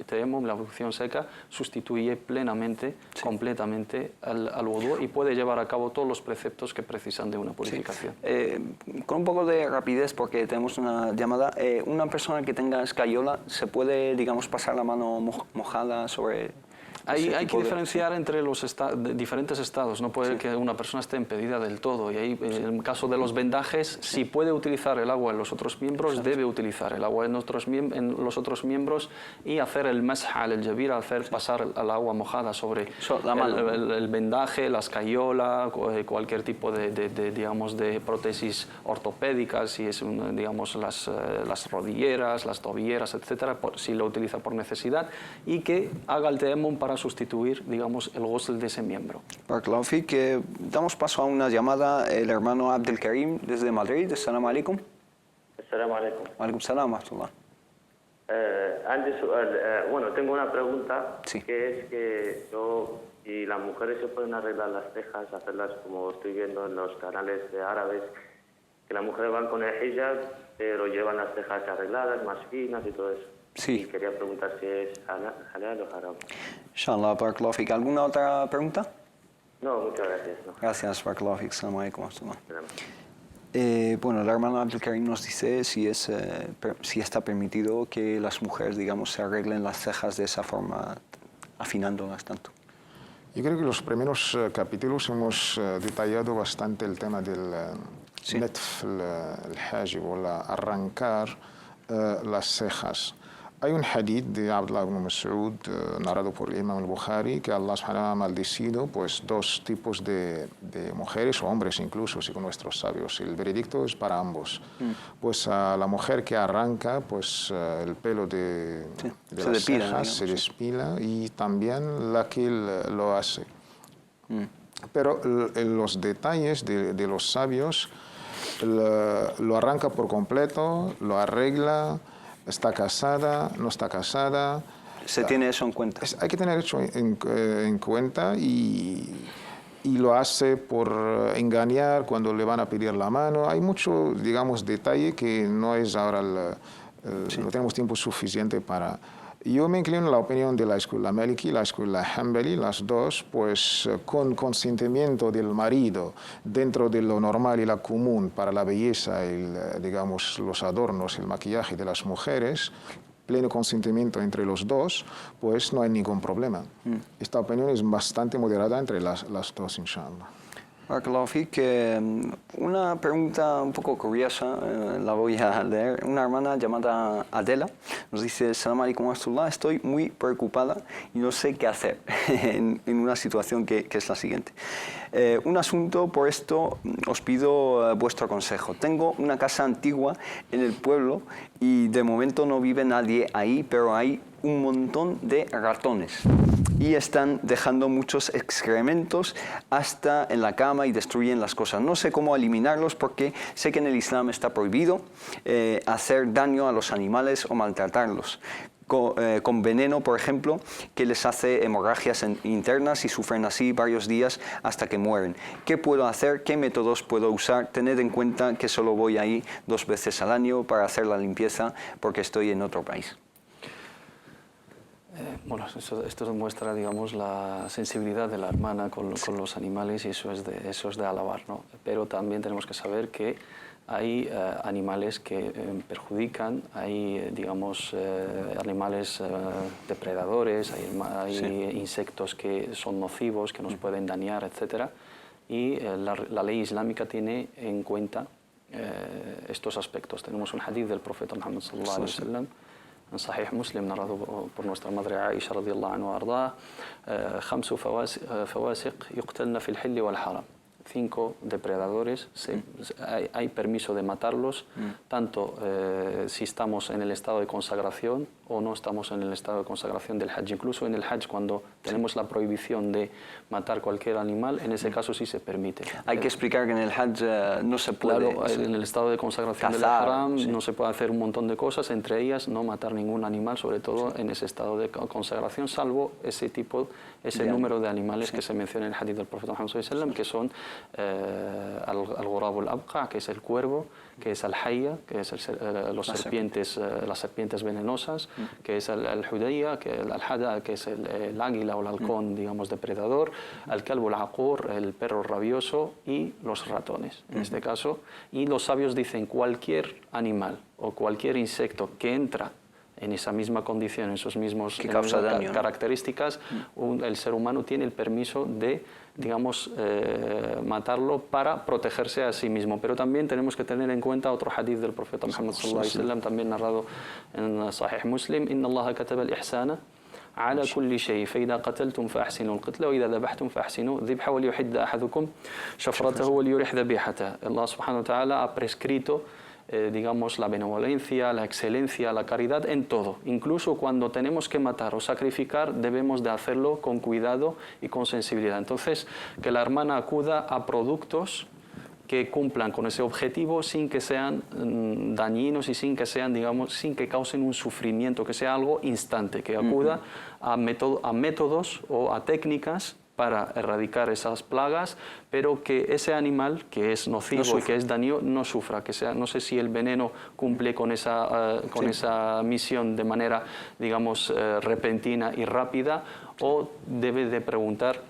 tayammum, la ablución seca, sustituye plenamente, completamente al wudu, y puede llevar a cabo todos los preceptos que precisan de una purificación. Con un poco de rapidez, porque tenemos una llamada, una persona que tenga escayola, ¿se puede, digamos, pasar la mano mojada sobre...? Hay que diferenciar entre los diferentes estados. No puede que una persona esté impedida del todo. Y ahí, en el caso de los vendajes, si puede utilizar el agua en los otros miembros, debe utilizar el agua en los otros miembros y hacer el mash al-jabir, hacer pasar el agua mojada sobre el vendaje, la escayola, cualquier tipo digamos, de prótesis ortopédicas, si es, digamos, las rodilleras, las tobilleras, etcétera, si lo utiliza por necesidad, y que haga el tayammum para sustituir, digamos, el ghusl de ese miembro. Barakallahu fik. Damos paso a una llamada, el hermano Abdelkarim desde Madrid. Assalamu alaikum. Assalamu alaikum. Wa alaikum salam wa rahmatullah. Bueno, tengo una pregunta, que es que si las mujeres se pueden arreglar las cejas, hacerlas como estoy viendo en los canales de árabes, que las mujeres van con el hijab, pero llevan las cejas arregladas, más finas y todo eso. Sí. Y quería preguntar si es halal o haram. Inshallah, barakallahu fik. ¿Alguna otra pregunta? No, muchas gracias. No. Gracias, barakallahu fik. Assalamu alaikum wa rahmatullah. Bueno, el hermano Abdelkarim nos dice si está permitido que las mujeres, digamos, se arreglen las cejas de esa forma, afinándolas tanto. Yo creo que en los primeros capítulos hemos detallado bastante el tema del netf, el hajib, o arrancar las cejas. Hay un hadith de Abdullah ibn Mas'ud, narrado por el Imam al-Bukhari, que Allah subhanahu wa ta'ala ha maldecido pues, dos tipos de mujeres, o hombres incluso, según nuestros sabios. El veredicto es para ambos. Pues a la mujer que arranca pues, el pelo de las cejas, se despila, y también la que lo hace. Pero los detalles de los sabios, lo arranca por completo, lo arregla, está casada, no está casada. ¿Se tiene eso en cuenta? Hay que tener eso en cuenta, y lo hace por engañar cuando le van a pedir la mano. Hay mucho, digamos, detalle que no es ahora, no tenemos tiempo suficiente para... Yo me inclino en la opinión de la escuela Maliki y la escuela Hanbali, las dos, pues con consentimiento del marido, dentro de lo normal y la común para la belleza, digamos, los adornos, el maquillaje de las mujeres, pleno consentimiento entre los dos, pues no hay ningún problema. Esta opinión es bastante moderada entre las dos, inshallah. Barakallahu fik. Una pregunta un poco curiosa, la voy a leer. Una hermana llamada Adela nos dice: Assalamu alaikum wa rahmatullah, estoy muy preocupada y no sé qué hacer en una situación que es la siguiente. Un asunto, por esto os pido vuestro consejo. Tengo una casa antigua en el pueblo y de momento no vive nadie ahí, pero hay un montón de ratones y están dejando muchos excrementos hasta en la cama y destruyen las cosas. No sé cómo eliminarlos porque sé que en el Islam está prohibido hacer daño a los animales o maltratarlos con veneno, por ejemplo, que les hace hemorragias internas y sufren así varios días hasta que mueren. ¿Qué puedo hacer? ¿Qué métodos puedo usar? Tened en cuenta que solo voy ahí 2 veces al año para hacer la limpieza porque estoy en otro país. Bueno, esto demuestra, digamos, la sensibilidad de la hermana con los animales, y eso es de alabar, ¿no? Pero también tenemos que saber que hay animales que perjudican, hay, digamos, animales depredadores, hay insectos que son nocivos, que nos pueden dañar, etc. Y la ley islámica tiene en cuenta estos aspectos. Tenemos un hadith del profeta Muhammad sallallahu alaihi wasallam en Sahih Muslim, narrado por nuestra madre Aisha radiyallahu anha arda, خمس فواسق يقتلن في الحل والحرام. 5 depredadores, hay permiso de matarlos, tanto si estamos en el estado de consagración o no estamos en el estado de consagración del Hajj. Incluso en el Hajj, cuando tenemos la prohibición de matar cualquier animal, en ese caso sí se permite. Hay que explicar que en el Hajj no se puede... Claro, en el estado de consagración del Haram no se puede hacer un montón de cosas, entre ellas no matar ningún animal, sobre todo en ese estado de consagración, salvo ese número de animales que se menciona en el hadith del profeta Muhammad sallallahu alaihi wasallam, que son al-ghurab al-abqa, que es el cuervo, que es al-hayya, que es las serpientes venenosas, que es al-hudayya, que al-hada, que es el águila o el halcón, digamos, depredador, al-kalb al-aquur, el perro rabioso, y los ratones, en este caso. Y los sabios dicen cualquier animal o cualquier insecto que entra en esa misma condición, en esos mismos características, el ser humano tiene el permiso de, digamos, matarlo para protegerse a sí mismo. Pero también tenemos que tener en cuenta otro hadith del profeta Muhammad sallallahu alaihi wasallam, también narrado en Sahih Muslim: Inna Allah kataba al-ihsana على كل شيء فإذا قتلتم فأحسنوا القتل وإذا ذبحتم فأحسنوا الذبح وليحد أحدكم شفرته وليرح ذبيحته. Allah subhanahu wa ta'ala ha prescrito digamos, la benevolencia, la excelencia, la caridad en todo. Incluso cuando tenemos que matar o sacrificar, debemos de hacerlo con cuidado y con sensibilidad. Entonces, que la hermana acuda a productos que cumplan con ese objetivo sin que sean dañinos y sin que sean, digamos, sin que causen un sufrimiento, que sea algo instante, que acuda a métodos o a técnicas para erradicar esas plagas, pero que ese animal que es nocivo y que es dañino no sufra, que sea, no sé si el veneno cumple con esa misión de manera, digamos, repentina y rápida, o debe de preguntar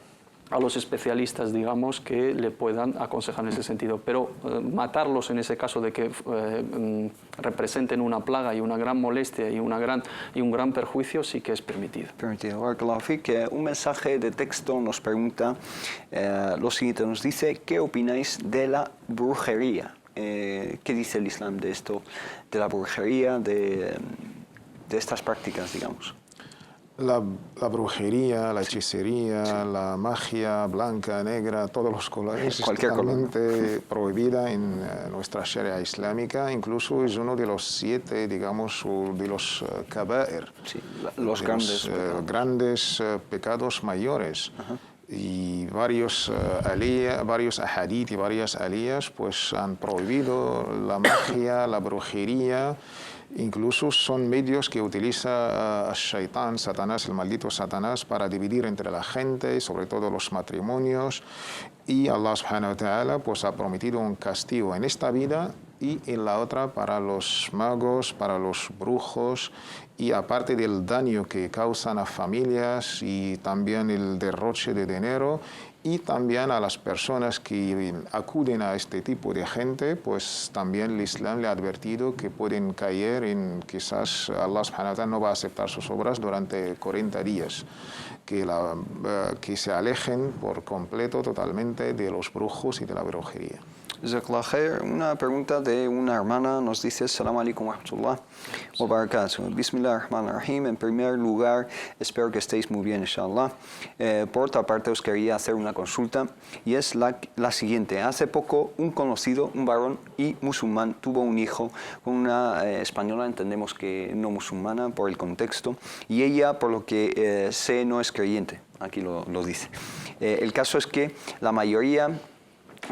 a los especialistas, digamos, que le puedan aconsejar en ese sentido. Pero matarlos en ese caso de que representen una plaga y una gran molestia y un gran perjuicio, sí que es permitido. Un mensaje de texto nos pregunta lo siguiente, nos dice: ¿qué opináis de la brujería? ¿Qué dice el Islam de esto, de la brujería, de estas prácticas, digamos? La brujería, la hechicería, la magia blanca, negra, todos los colores, es totalmente prohibida en nuestra Sharia islámica. Incluso es uno de los 7, digamos, de los kaba'ir, los grandes pecados mayores. Y varios ahadith y varias aliyas pues han prohibido la magia, la brujería. Incluso son medios que utiliza Shaitán, Satanás, el maldito Satanás, para dividir entre la gente, sobre todo los matrimonios. Y Allah subhanahu wa ta'ala pues ha prometido un castigo en esta vida y en la otra para los magos, para los brujos, y aparte del daño que causan a familias y también el derroche de dinero, y también a las personas que acuden a este tipo de gente, pues también el Islam le ha advertido que pueden caer en, quizás Allah subhanahu wa ta'ala no va a aceptar sus obras durante 40 días, que se alejen por completo, totalmente, de los brujos y de la brujería. Una pregunta de una hermana nos dice: Assalamu alaikum wa rahmatullah wa barakatuh. Bismillahirrahmanirrahim. En primer lugar, espero que estéis muy bien, inshallah. Por otra parte, os quería hacer una consulta, y es la siguiente. Hace poco, un conocido, un varón y musulmán, tuvo un hijo con una española, entendemos que no musulmana por el contexto, y ella, por lo que sé, no es creyente. Aquí lo dice. El caso es que la mayoría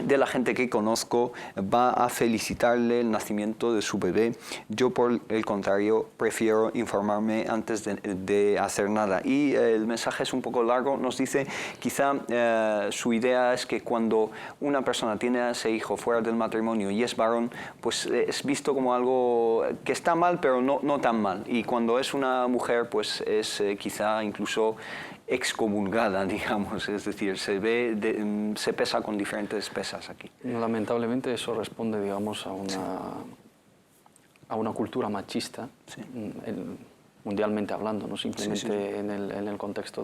de la gente que conozco va a felicitarle el nacimiento de su bebé. Yo, por el contrario, prefiero informarme antes de hacer nada. Y el mensaje es un poco largo. Nos dice, quizá su idea es que cuando una persona tiene a ese hijo fuera del matrimonio y es varón, pues es visto como algo que está mal, pero no tan mal. Y cuando es una mujer, pues es quizá incluso excomulgada, digamos, es decir, se pesa con diferentes pesas aquí. Lamentablemente eso responde, digamos, a una cultura machista, sí. Mundialmente hablando, no simplemente sí. En el contexto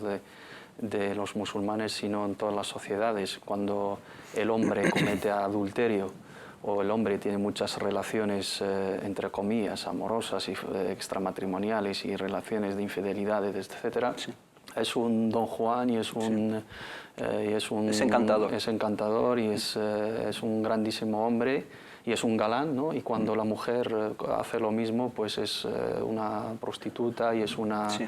de los musulmanes, sino en todas las sociedades. Cuando el hombre comete adulterio o el hombre tiene muchas relaciones, entre comillas, amorosas y extramatrimoniales y relaciones de infidelidades, etc., sí. Es un Don Juan y es encantador y es un grandísimo hombre y es un galán, ¿no? Y cuando la mujer hace lo mismo, pues es una prostituta y es una sí.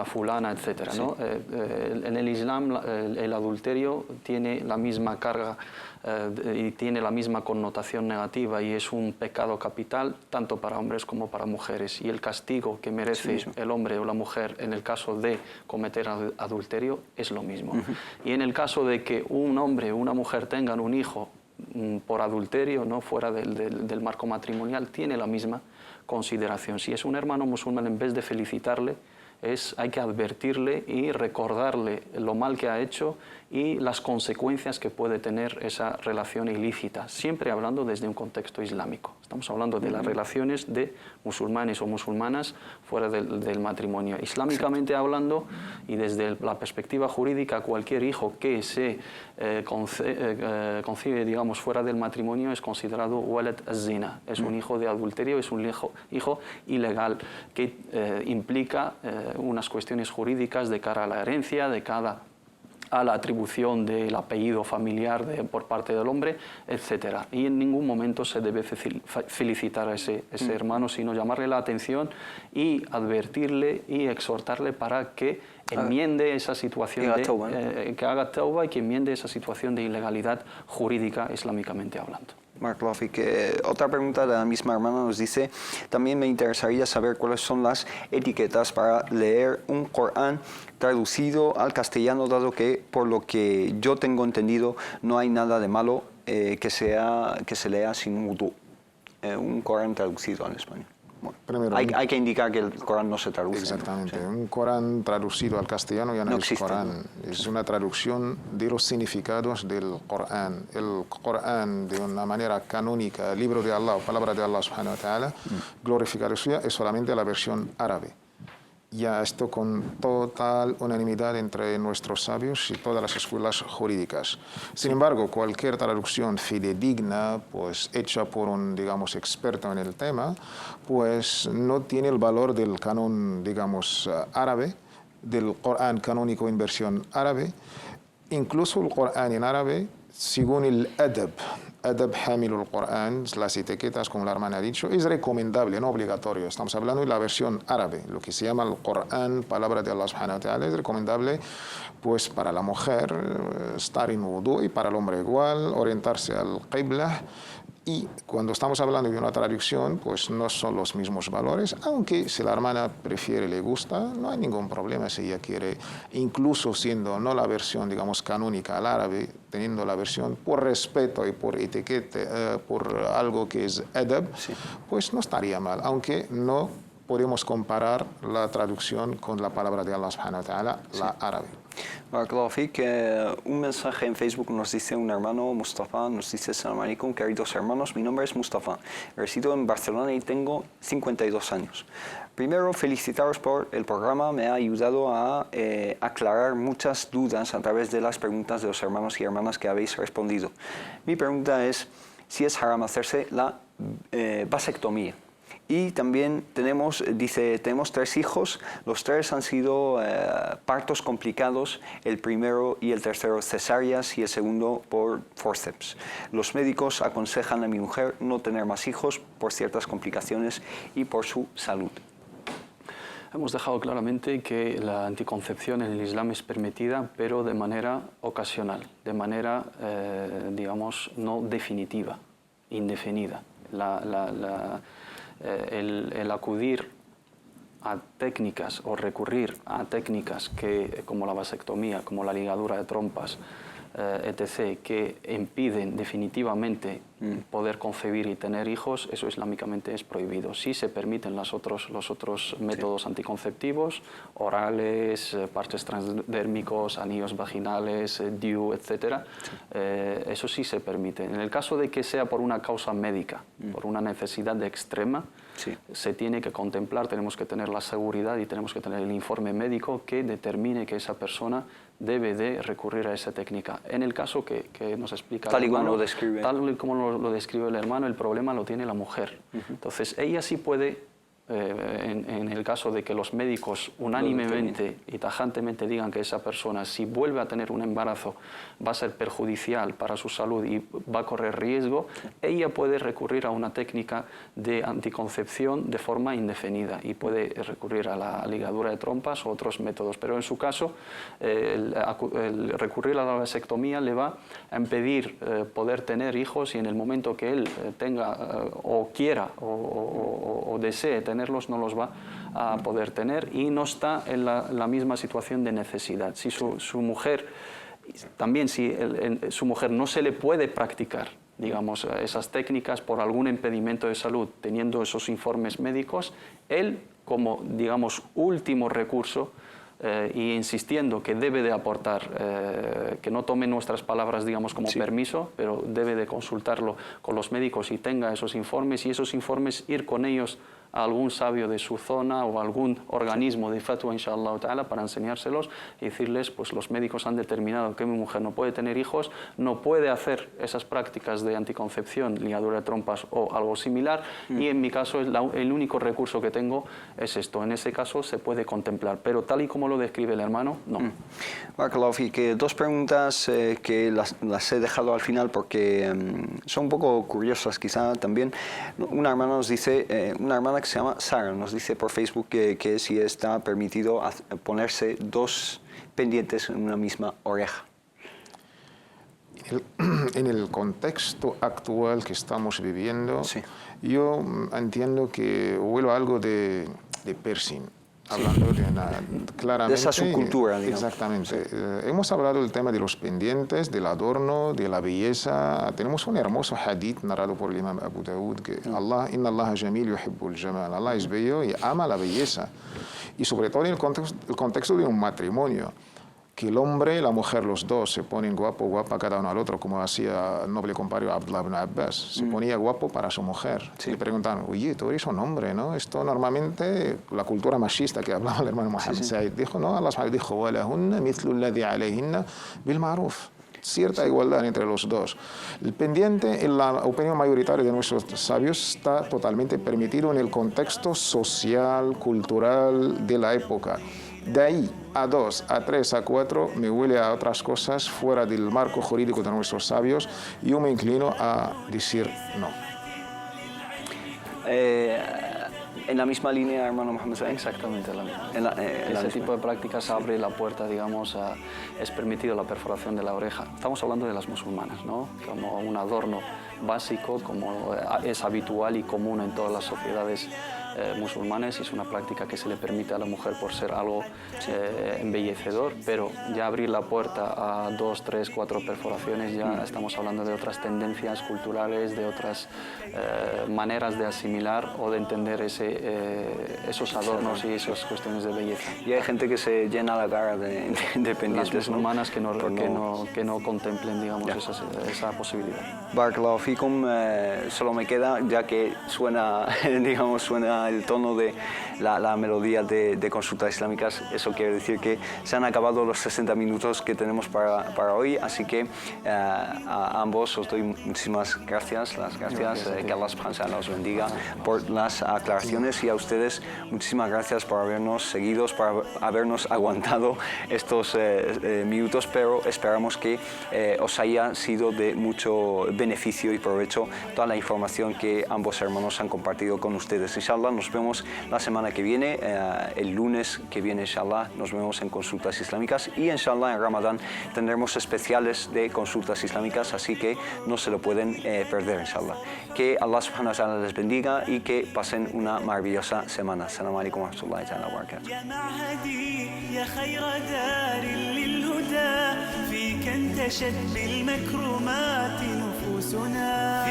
Fulana, etc., sí. ¿no? En el Islam el adulterio tiene la misma carga y tiene la misma connotación negativa y es un pecado capital tanto para hombres como para mujeres, y el castigo que merece sí, el hombre o la mujer en el caso de cometer adulterio es lo mismo. Y en el caso de que un hombre o una mujer tengan un hijo por adulterio, ¿no? Fuera del marco matrimonial, tiene la misma consideración. Si es un hermano musulmán, en vez de felicitarle, hay que advertirle y recordarle lo mal que ha hecho y las consecuencias que puede tener esa relación ilícita, siempre hablando desde un contexto islámico. Estamos hablando de las relaciones de musulmanes o musulmanas fuera del matrimonio. Islámicamente hablando y desde la perspectiva jurídica, cualquier hijo que se concibe, digamos, fuera del matrimonio es considerado walad az-zina, es un hijo de adulterio, es un hijo ilegal que implica unas cuestiones jurídicas de cara a la herencia, de cara a la atribución del apellido familiar por parte del hombre, etc. Y en ningún momento se debe felicitar a ese hermano, sino llamarle la atención y advertirle y exhortarle para que enmiende esa situación, que haga tauba y que enmiende esa situación de ilegalidad jurídica islámicamente hablando. Mark Lofik, otra pregunta de la misma hermana nos dice, también me interesaría saber cuáles son las etiquetas para leer un Corán traducido al castellano, dado que, por lo que yo tengo entendido, no hay nada de malo que se lea sin wudú. Un Corán traducido al español. Bueno, primero, hay que indicar que el Corán no se traduce. Exactamente. ¿No? Sí. Un Corán traducido al castellano ya no es existe, Corán. ¿no? Es una traducción de los significados del Corán. El Corán, de una manera canónica, el libro de Allah, palabra de Allah subhanahu wa ta'ala, glorificada suya, es solamente la versión árabe. Ya esto con total unanimidad entre nuestros sabios y todas las escuelas jurídicas. Sin embargo, cualquier traducción fidedigna, pues hecha por un, digamos, experto en el tema, pues no tiene el valor del canon, digamos, árabe, del Corán canónico en versión árabe. Incluso el Corán en árabe, según el adab hamilul Corán, las etiquetas, como la hermana ha dicho, es recomendable, no obligatorio. Estamos hablando de la versión árabe, lo que se llama el Corán, palabra de Allah subhanahu wa ta'ala, es recomendable pues para la mujer estar en wudú y para el hombre igual, orientarse al qibla. Y cuando estamos hablando de una traducción, pues no son los mismos valores, aunque si la hermana prefiere, le gusta, no hay ningún problema si ella quiere, incluso siendo no la versión, digamos, canónica al árabe, teniendo la versión por respeto y por etiqueta, por algo que es adab, sí, pues no estaría mal, aunque no podemos comparar la traducción con la palabra de Allah subhanahu wa ta'ala, sí, la árabe. Mark Lofik, un mensaje en Facebook nos dice un hermano, Mustafa, nos dice: Salam alaikum, queridos hermanos, mi nombre es Mustafa, resido en Barcelona y tengo 52 años. Primero, felicitaros por el programa, me ha ayudado a aclarar muchas dudas a través de las preguntas de los hermanos y hermanas que habéis respondido. Mi pregunta es si es haram hacerse la vasectomía. Y también tenemos 3 hijos, los 3 han sido partos complicados, el primero y el tercero cesáreas y el segundo por forceps. Los médicos aconsejan a mi mujer no tener más hijos por ciertas complicaciones y por su salud. Hemos dejado claramente que la anticoncepción en el Islam es permitida, pero de manera ocasional, de manera, digamos, no definitiva, indefinida. El acudir a técnicas o recurrir a técnicas como la vasectomía, como la ligadura de trompas, etc., que impiden definitivamente poder concebir y tener hijos, eso islámicamente es prohibido. Sí se permiten los otros métodos anticonceptivos, orales, parches transdérmicos, anillos vaginales, DIU, etc. Eso sí se permite. En el caso de que sea por una causa médica, por una necesidad extrema, se tiene que contemplar, tenemos que tener la seguridad y tenemos que tener el informe médico que determine que esa persona debe de recurrir a esa técnica. En el caso que nos explica tal el hermano, como lo describe. Tal y como lo describe el hermano, el problema lo tiene la mujer. Entonces, ella sí puede, en el caso de que los médicos unánimemente y tajantemente digan que esa persona, si vuelve a tener un embarazo, va a ser perjudicial para su salud y va a correr riesgo, ella puede recurrir a una técnica de anticoncepción de forma indefinida y puede recurrir a la ligadura de trompas o otros métodos. Pero en su caso, el recurrir a la vasectomía le va a impedir poder tener hijos, y en el momento que él tenga o quiera o desee tenerlos, no los va a poder tener y no está en la misma situación de necesidad. Si su mujer, también si su mujer no se le puede practicar, digamos, esas técnicas por algún impedimento de salud, teniendo esos informes médicos, él, como, digamos, último recurso, y insistiendo que debe de aportar, que no tome nuestras palabras, digamos, como permiso, pero debe de consultarlo con los médicos y tenga esos informes, y esos informes ir con ellos a algún sabio de su zona o algún organismo de fatwa, inshallah ta'ala, para enseñárselos y decirles, pues los médicos han determinado que mi mujer no puede tener hijos, no puede hacer esas prácticas de anticoncepción, ligadura de trompas o algo similar, y en mi caso el único recurso que tengo es esto. En ese caso se puede contemplar, pero tal y como lo describe el hermano, no. Barakallahu fik. Dos preguntas que las he dejado al final porque son un poco curiosas quizá también. Una hermana nos dice, una hermana que se llama Sara, nos dice por Facebook que si está permitido ponerse dos pendientes en una misma oreja. En el contexto actual que estamos viviendo, yo entiendo que huele algo de piercing. Hablando claramente de esa subcultura, digamos. Exactamente. Hemos hablado del tema de los pendientes, del adorno, de la belleza. Tenemos un hermoso hadith narrado por el imam Abu Dawud que Inna Allah jamil yuhibbul jamal. Allah es bello y ama la belleza. Y sobre todo en el contexto de un matrimonio, que el hombre y la mujer, los dos, se ponen guapo, guapa cada uno al otro, como hacía el noble compadre Abdullah ibn Abbas. Se ponía guapo para su mujer. Le preguntaban, oye, tú eres un hombre, ¿no? Esto normalmente, la cultura machista que hablaba el hermano Muhammad Said, dijo, no, Allah dijo, وَلَهُنَّ مِثْلُ الَّذِي عَلَيْهِنَّ بِالْمَعْرُوفِ. Cierta igualdad entre los dos. El pendiente, en la opinión mayoritaria de nuestros sabios, está totalmente permitido en el contexto social, cultural de la época. De ahí a 2, a 3, a 4, me huele a otras cosas fuera del marco jurídico de nuestros sabios. Yo me inclino a decir no. En la misma línea, hermano Mohamed Said. Exactamente la misma. Ese tipo de prácticas abre la puerta, digamos, es permitido la perforación de la oreja. Estamos hablando de las musulmanas, ¿no? Como un adorno básico, como es habitual y común en todas las sociedades musulmanes, y es una práctica que se le permite a la mujer por ser algo embellecedor, pero ya abrir la puerta a 2, 3, 4 perforaciones, ya estamos hablando de otras tendencias culturales, de otras maneras de asimilar o de entender esos adornos y esas cuestiones de belleza. Y hay gente que se llena la cara de pendientes. Las musulmanas que no contemplen, digamos, esa posibilidad. Barakallahu fikum. Solo me queda, ya que suena el tono de la melodía de consultas islámicas, eso quiere decir que se han acabado los 60 minutos que tenemos para hoy, así que a ambos os doy muchísimas gracias, que Allah subhanahu wa ta'ala os bendiga por las aclaraciones, y a ustedes muchísimas gracias por habernos seguido, por habernos aguantado estos minutos, pero esperamos que os haya sido de mucho beneficio y provecho toda la información que ambos hermanos han compartido con ustedes. Inshallah, nos vemos la semana que viene, el lunes que viene, inshallah, nos vemos en Consultas Islámicas y inshallah en Ramadán tendremos especiales de Consultas Islámicas, así que no se lo pueden perder, inshallah. Que Allah subhanahu wa ta'ala les bendiga y que pasen una maravillosa semana. Assalamu alaikum wa rahmatullahi ta'ala wa barakatuh. يا معهدي يا خير دار للهدى فيك انتشت بالمكرمات نفوسنا.